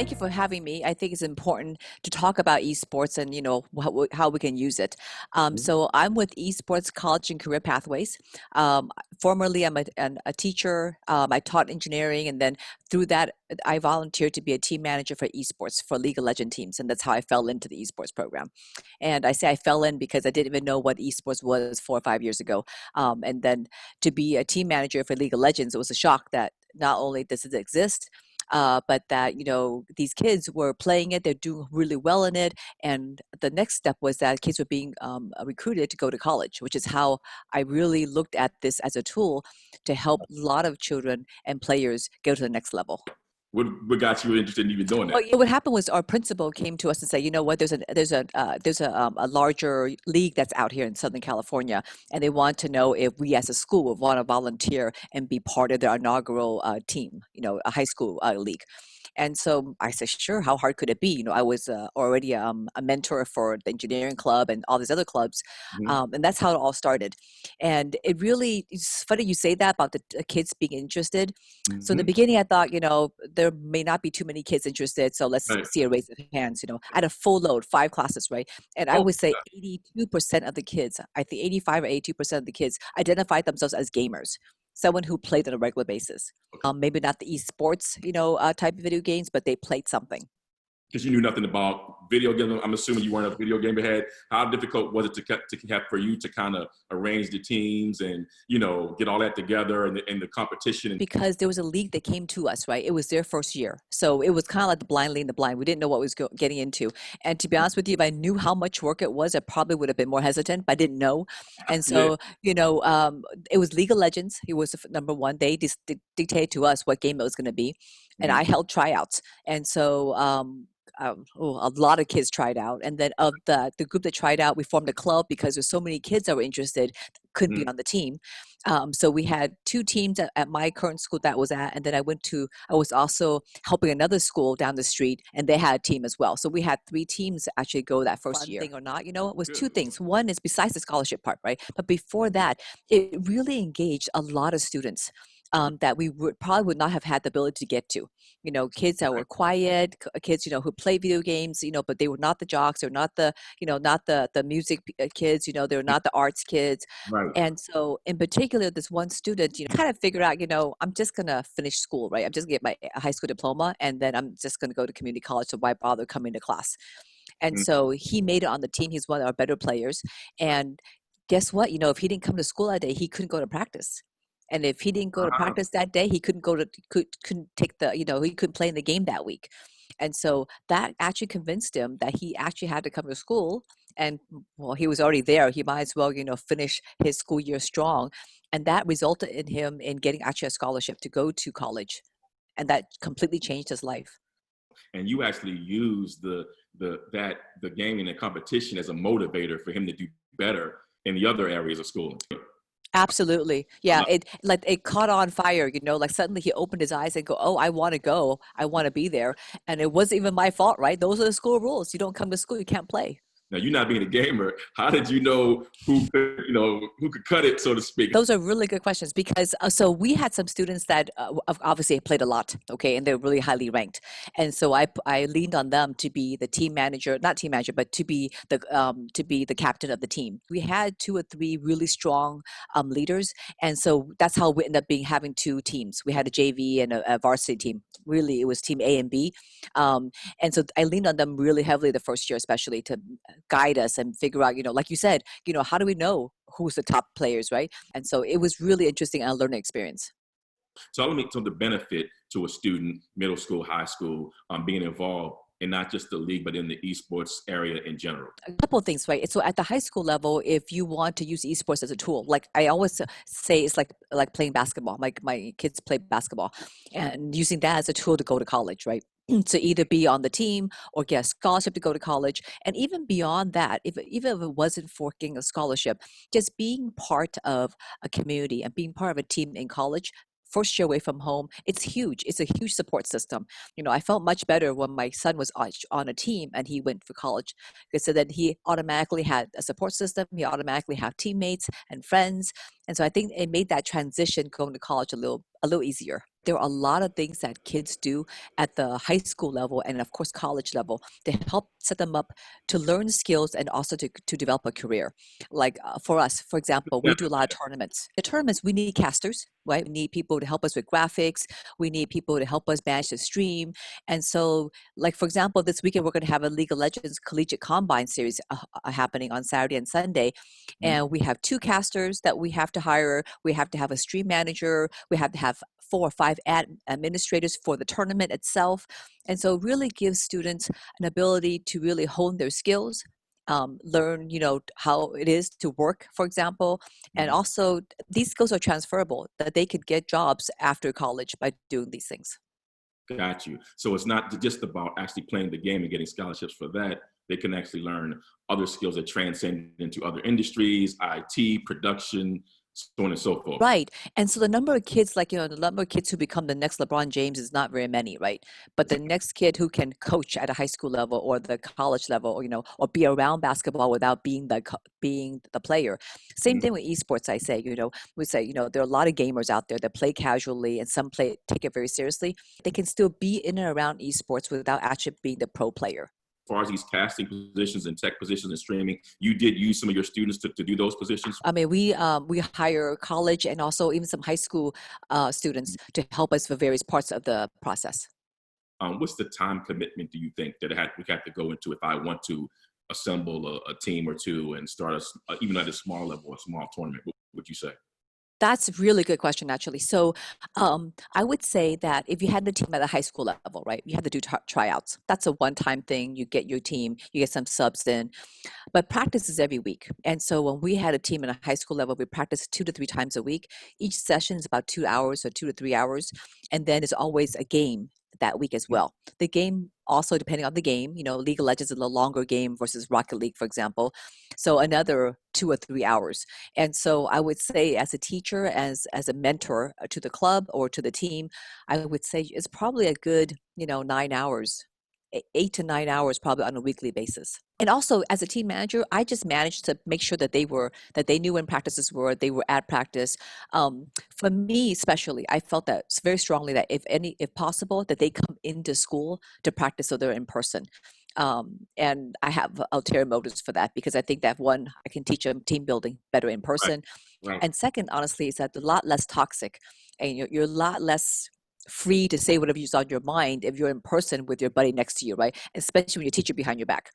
Thank you for having me. I think it's important to talk about esports and how we can use it. Mhm. So I'm with Esports College and Career Pathways. Formerly, I'm a teacher. I taught engineering, and then through that, I volunteered to be a team manager for esports for League of Legends teams, and that's how I fell into the esports program. And I say I fell in because I didn't even know what esports was 4 or 5 years ago. And then to be a team manager for League of Legends, it was a shock that not only does it exist, but that these kids were playing it, they're doing really well in it, and the next step was that kids were being recruited to go to college, which is how I really looked at this as a tool to help a lot of children and players go to the next level. What got you interested in even doing Well, that? what happened was our principal came to us and said, you know what, there's a larger league that's out here in Southern California, and they want to know if we as a school would want to volunteer and be part of their inaugural team, a high school league. And so I said, sure, how hard could it be? I was already a mentor for the engineering club and all these other clubs. Mhm. And that's how it all started. And it's funny you say that about the kids being interested. So in the Mhm. beginning, I thought, there may not be too many kids interested. So let's Right. see a raise of hands. I had a full load, 5 classes, right? And I Oh, would say 82% of the kids, I think 85 or 82% of the kids identified themselves as gamers, someone who played on a regular basis. okay. Maybe not the esports, type of video games, but they played something. Because you knew nothing about video games. I'm assuming you weren't a video game head. How difficult was it to have for you to kind of arrange the teams and get all that together and the competition? Because there was a league that came to us, right? It was their first year. So it was kind of like the blind leading the blind. We didn't know what we was getting into. And to be honest with you, if I knew how much work it was, I probably would have been more hesitant, but I didn't know. And Yeah. so, it was League of Legends. It was number one. They dictated to us what game it was going to be. And Mhm. I held tryouts. And so, a lot of kids tried out. And then of the group that tried out, we formed a club because there's so many kids that were interested, couldn't be Mhm. on the team. So we had two teams at my current school that was at, and then I was also helping another school down the street, and they had a team as well. So we had three teams actually go that first year. Thing or not, it was Good. two things. One is besides the scholarship part, right? But before that, it really engaged a lot of students that we probably would not have had the ability to get to. Kids that were quiet, kids, who play video games, but they were not the jocks, they're not the music kids, they're not the arts kids. Right. And so, in particular, this one student, kind of figured out, I'm just going to finish school, right? I'm just going to get my high school diploma, and then I'm just going to go to community college. So why bother coming to class? And Mhm. so he made it on the team. He's one of our better players. And guess what? If he didn't come to school that day, he couldn't go to practice. And if he didn't go to Uh-huh. practice that day, he couldn't couldn't take he couldn't play in the game that week. And so that actually convinced him that he actually had to come to school. And well, he was already there. He might as well, finish his school year strong. And that resulted in him in getting actually a scholarship to go to college. And that completely changed his life. And you actually use the gaming and competition as a motivator for him to do better in the other areas of schooling. Absolutely. Yeah, Uh, it caught on fire, like suddenly he opened his eyes and go, "Oh, I want to go. I want to be there." And it wasn't even my fault, right? Those are the school rules. You don't come to school, you can't play. Now, you not being a gamer, how did you know who could cut it, so to speak? Those are really good questions because so we had some students that obviously played a lot, okay, and they're really highly ranked, and so I leaned on them to be the team manager, not team manager, but to be the captain of the team. We had two or three really strong leaders, and so that's how we ended up having two teams. We had a JV and a varsity team. Really, it was team A and B, um, and so I leaned on them really heavily the first year, especially to guide us and figure out, like you said, how do we know who's the top players, right? And so it was really interesting and a learning experience. Tell me the benefit to a student, middle school, high school, being involved in not just the league, but in the esports area in general. A couple of things, right? So at the high school level, if you want to use esports as a tool, like I always say, it's like playing basketball. My kids play basketball, and using that as a tool to go to college, right? To either be on the team or get a scholarship to go to college, and even beyond that, even if it wasn't for getting a scholarship, just being part of a community and being part of a team in college. First year away from home, it's huge. It's a huge support system. I felt much better when my son was on a team and he went for college, because so then he automatically had a support system. He automatically had teammates and friends, and so I think it made that transition going to college a little easier. There are a lot of things that kids do at the high school level and of course college level to help set them up to learn skills and also to develop a career. Like for us, for example, Yeah. we do a lot of tournaments. The tournaments, we need casters, right? We need people to help us with graphics. We need people to help us manage the stream. And so, like for example, this weekend we're going to have a League of Legends Collegiate Combine series happening on Saturday and Sunday, Mhm. and we have two casters that we have to hire. We have to have a stream manager. We have to have 4 or 5 administrators for the tournament itself. And so it really gives students an ability to really hone their skills, learn, how it is to work, for example. And Mhm. also these skills are transferable, that they could get jobs after college by doing these things. Got you. So it's not just about actually playing the game and getting scholarships for that. They can actually learn other skills that transcend into other industries, IT, production, so on and so forth. Right. And so the number of kids, like, the number of kids who become the next LeBron James is not very many, right? But the next kid who can coach at a high school level or the college level, or, or be around basketball without being the player. Same Mhm. thing with esports, I say, we say, there are a lot of gamers out there that play casually and some take it very seriously. They can still be in and around esports without actually being the pro player. As far as these casting positions and tech positions and streaming, you did use some of your students to do those positions? I mean, we hire college and also even some high school students to help us for various parts of the process. What's the time commitment do you think that we have to go into if I want to assemble a team or two and start even at a small level, a small tournament? What would you say? That's a really good question, actually. So, I would say that if you had the team at the high school level, right, you have to do tryouts. That's a one-time thing. You get your team, you get some subs in, but practice is every week. And so when we had a team at a high school level, we practiced 2 to 3 times a week. Each session is about 2 hours or 2 to 3 hours, and then it's always a game that week as well. The game also, depending on the game, League of Legends is a longer game versus Rocket League, for example. So another 2 or 3 hours. And so I would say, as a teacher, as a mentor to the club or to the team, I would say it's probably a good, 9 hours, 8 to 9 hours probably on a weekly basis. And also as a team manager, I just managed to make sure that they knew when practices were, they were at practice. For me especially, I felt that very strongly that if possible, that they come into school to practice so they're in person. And I have ulterior motives for that because I think that one, I can teach them team building better in Right, person. right. And second, honestly, is that a lot less toxic, and you're a lot less free to say whatever's on your mind if you're in person with your buddy next to you, right? Especially when your teacher behind your back.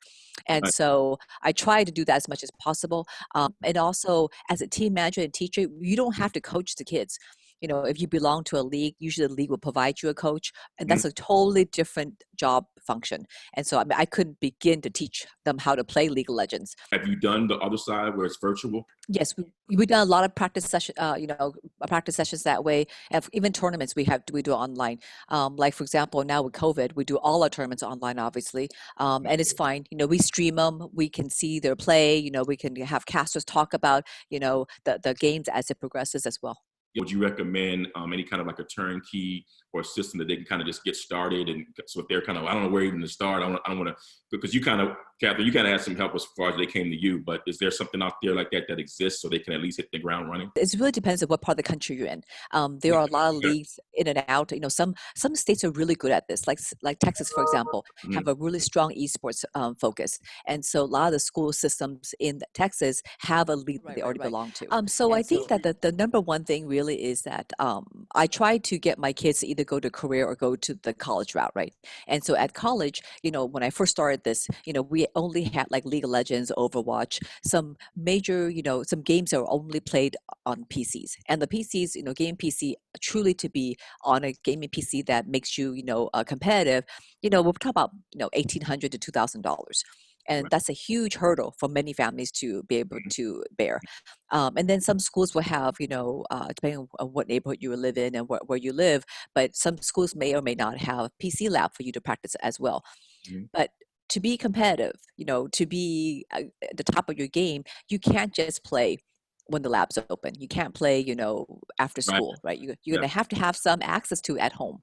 And Right. so I try to do that as much as possible. And also, as a team manager and teacher, you don't have to coach the kids. If you belong to a league, usually the league will provide you a coach, and Mhm. that's a totally different job function. And so, I mean, I couldn't begin to teach them how to play League of Legends. Have you done the other side where it's virtual? Yes, we done a lot of practice sessions that way. And even tournaments we do online. Like for example, now with COVID, we do all our tournaments online, obviously, and it's fine. We stream them. We can see their play. We can have casters talk about the games as it progresses as well. Would you recommend any kind of like a turnkey or a system that they can kind of just get started? And so if they're kind of, I don't know where even to start. I don't want to, because you kind of, Catherine, you kind of had some help as far as they came to you, but is there something out there like that exists so they can at least hit the ground running? It really depends on what part of the country you're in. There are a lot of Okay. leagues in and out. Some states are really good at this, like Texas, for example, have Mhm. a really strong esports focus, and so a lot of the school systems in Texas have a league that they already belong to. So I think that the number one thing really is that I try to get my kids to either go to career or go to the college route, right? And so at college, when I first started this, we only had like League of Legends, Overwatch, some major, some games that were only played on PCs. And the PCs, game PC, truly to be on a gaming PC that makes you, competitive, we're talking about, $1,800 to $2,000. And Right. that's a huge hurdle for many families to be able to bear. And then some schools will have, depending on what neighborhood you live in and where you live, but some schools may or may not have a PC lab for you to practice as well. Mhm. But to be competitive, to be at the top of your game, you can't just play when the lab's open. You can't play, after Right. school, right? You're Yeah. going to have some access to at home.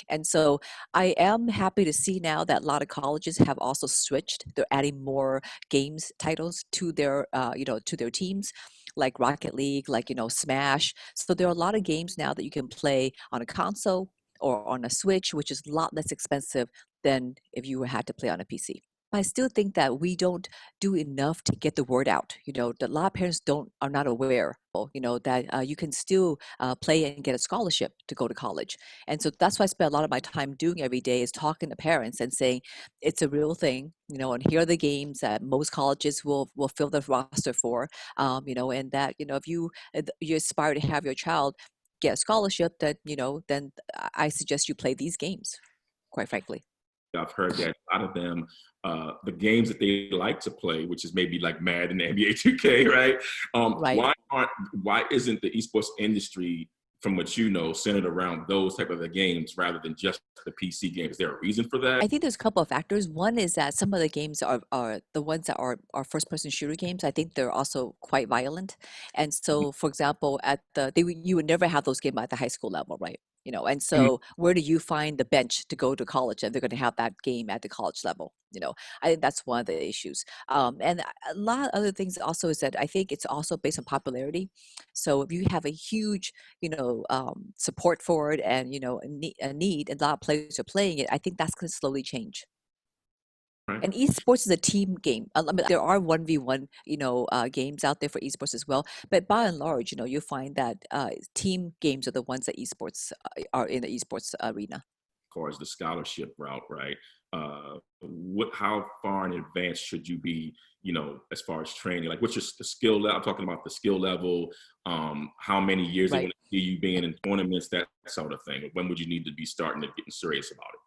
And so I am happy to see now that a lot of colleges have also switched. They're adding more games titles to their, to their teams, like Rocket League, like, Smash. So there are a lot of games now that you can play on a console or on a Switch, which is a lot less expensive than if you had to play on a PC. I still think that we don't do enough to get the word out. That a lot of parents don't are not aware. That you can still play and get a scholarship to go to college, and so that's what I spend a lot of my time doing every day is talking to parents and saying it's a real thing. And here are the games that most colleges will fill the roster for. And that if you aspire to have your child get a scholarship, that then I suggest you play these games. Quite frankly. I've heard that a lot of them, the games that they like to play, which is maybe like Madden, NBA 2K, right? Right. Why isn't the esports industry, from what you know, centered around those type of the games rather than just the PC games? Is there a reason for that? I think there's a couple of factors. One is that some of the games are the ones that are first person shooter games. I think they're also quite violent. And so, for example, you would never have those games at the high school level, right? And Mhm. so where do you find the bench to go to college? And they're going to have that game at the college level. I think that's one of the issues. And a lot of other things also is that I think it's also based on popularity. So if you have a huge support for it and a need and a lot of players are playing it, I think that's going to slowly change. Right. And esports is a team game. I mean, there are 1v1 games out there for esports as well, but by and large, you find that team games are the ones that esports are in the esports arena. As far as the scholarship route, right? How far in advance should you be, as far as training? Like, what's the skill level? I'm talking about the skill level. How many years they Right. want to see you being in tournaments, that sort of thing. When would you need to be starting to getting serious about it?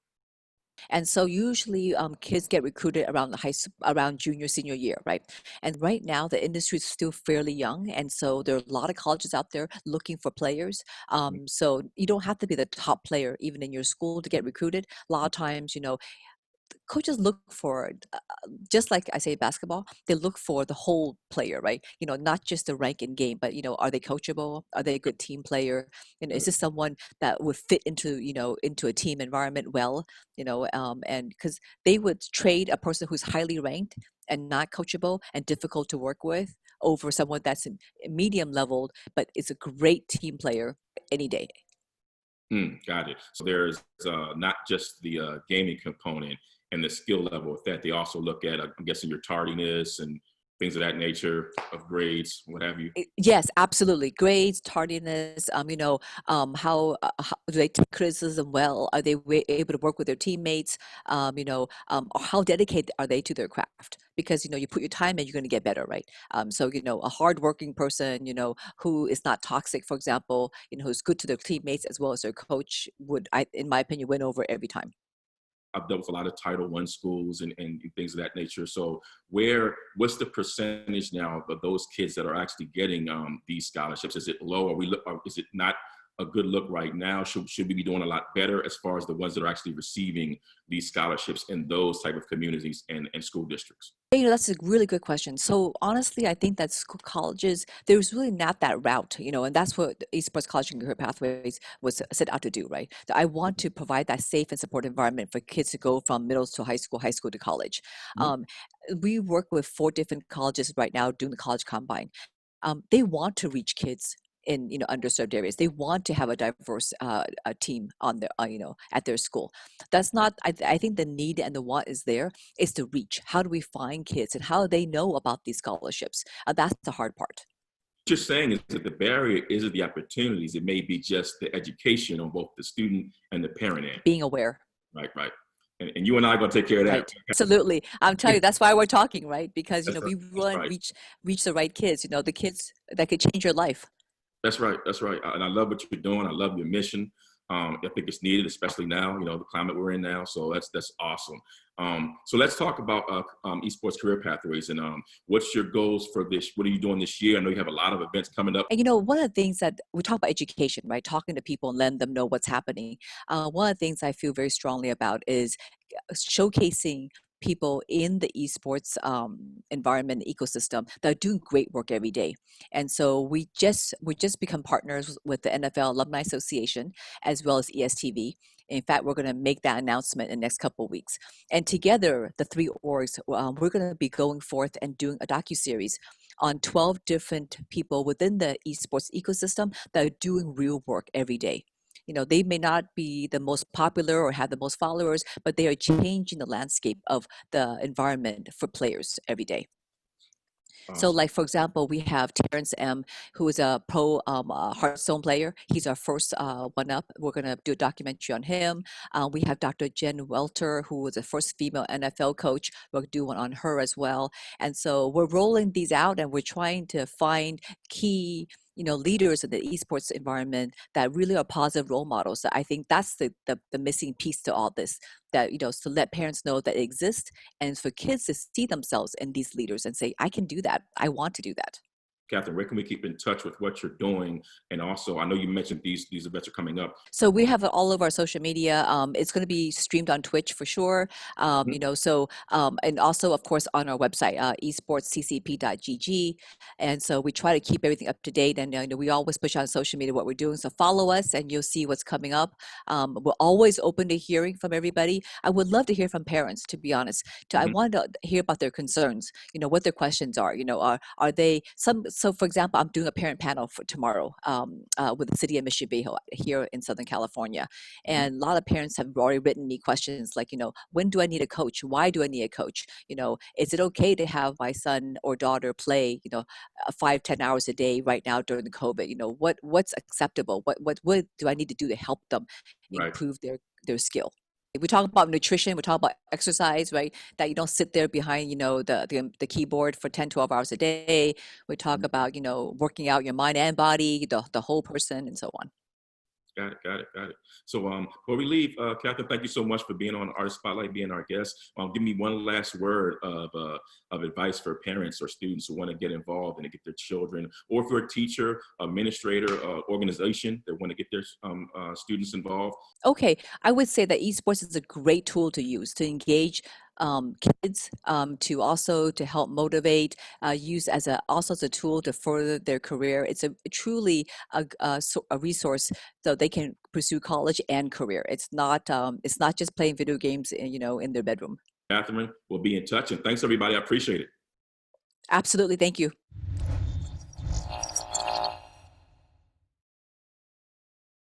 And so usually kids get recruited around around junior, senior year, right? And right now the industry is still fairly young. And so there are a lot of colleges out there looking for players. So you don't have to be the top player even in your school to get recruited. A lot of times, coaches look for just like I say basketball, they look for the whole player, right? Not just the rank in game, but are they coachable? Are they a good team player? Is this someone that would fit into a team environment well? And because they would trade a person who's highly ranked and not coachable and difficult to work with over someone that's medium leveled but is a great team player any day. Got it. So there's not just the gaming component and the skill level with that. They also look at, I'm guessing, your tardiness and things of that nature of grades, what have you. Yes, absolutely. Grades, tardiness, how do they take criticism well? Are they able to work with their teammates? Or how dedicated are they to their craft? Because, you put your time in, you're going to get better, right? So, a hardworking person, who is not toxic, for example, who's good to their teammates as well as their coach in my opinion, win over every time. I've dealt with a lot of Title I schools and things of that nature. So what's the percentage now of those kids that are actually getting these scholarships? Is it low? Is it not a good look right now? Should we be doing a lot better as far as the ones that are actually receiving these scholarships in those type of communities and school districts? That's a really good question. So honestly, I think that school colleges, there's really not that route, and that's what the Esports College and Career Pathways was set out to do, right? That I want to provide that safe and supportive environment for kids to go from middle to high school to college. Mhm. Um, we work with 4 different colleges right now doing the college combine. They want to reach kids in underserved areas. They want to have a diverse team on their at their school. That's not. I think the need and the want is there. Is to reach. How do we find kids and how do they know about these scholarships? That's the hard part. What you're saying is that the barrier isn't the opportunities. It may be just the education on both the student and the parent end. Being aware. Right, right. And you and I are going to take care of that. Right. Absolutely. I'm telling you, that's why we're talking, right? Because That's right. we That's want to right. reach the right kids. The kids that could change your life. That's right. That's right. And I love what you're doing. I love your mission. I think it's needed, especially now, the climate we're in now. So that's awesome. So let's talk about esports career pathways and what's your goals for this? What are you doing this year? I know you have a lot of events coming up. And one of the things that we talk about education, right? Talking to people and letting them know what's happening. One of the things I feel very strongly about is showcasing people in the esports environment ecosystem that are doing great work every day. And so we just become partners with the NFL Alumni Association as well as ESTV In fact, we're going to make that announcement in the next couple of weeks. And together, the three orgs, we're going to be going forth and doing a docuseries on 12 different people within the esports ecosystem that are doing real work every day. They may not be the most popular or have the most followers, but they are changing the landscape of the environment for players every day. So, Awesome. like for example, we have Terrence M, who is a pro Hearthstone player. He's our first one up. We're going to do a documentary on him. We have Dr. Jen Welter, who was the first female NFL coach. We'll do one on her as well. And so we're rolling these out, and we're trying to find key leaders in the esports environment that really are positive role models. So I think that's the missing piece to all this, that to let parents know that it exists, and for kids to see themselves in these leaders and say, I can do that, I want to do that. Katherine, where can we keep in touch with what you're doing? And also, I know you mentioned these events are coming up. So we have it all over our social media. It's going to be streamed on Twitch for sure. Mhm. And also, of course, on our website, esportsccp.gg. And so we try to keep everything up to date. And we always push on social media what we're doing. So follow us, and you'll see what's coming up. We're always open to hearing from everybody. I would love to hear from parents, to be honest. I Mhm. want to hear about their concerns. What their questions are. Are they some? So, for example, I'm doing a parent panel for tomorrow with the city of Mission Viejo here in Southern California. Mhm. And a lot of parents have already written me questions like, when do I need a coach? Why do I need a coach? Is it okay to have my son or daughter play, 5-10 hours a day right now during the COVID? What's acceptable? What do I need to do to help them Right. improve their skill? If we talk about nutrition, we talk about exercise, right? That you don't sit there behind, the keyboard for 10, 12 hours a day. We talk Mhm. about, working out your mind and body, the whole person, and so on. Got it, got it, got it. So before we leave, Catherine, thank you so much for being on Artist Spotlight, being our guest. Give me one last word of advice for parents or students who want to get involved and to get their children, or if you're a teacher, administrator, organization that want to get their students involved. Okay, I would say that esports is a great tool to use to engage kids, to help motivate, use as a tool to further their career. It's a truly a resource so they can pursue college and career. It's not just playing video games, in their bedroom. Catherine, we'll be in touch, and thanks everybody. I appreciate it. Absolutely, thank you.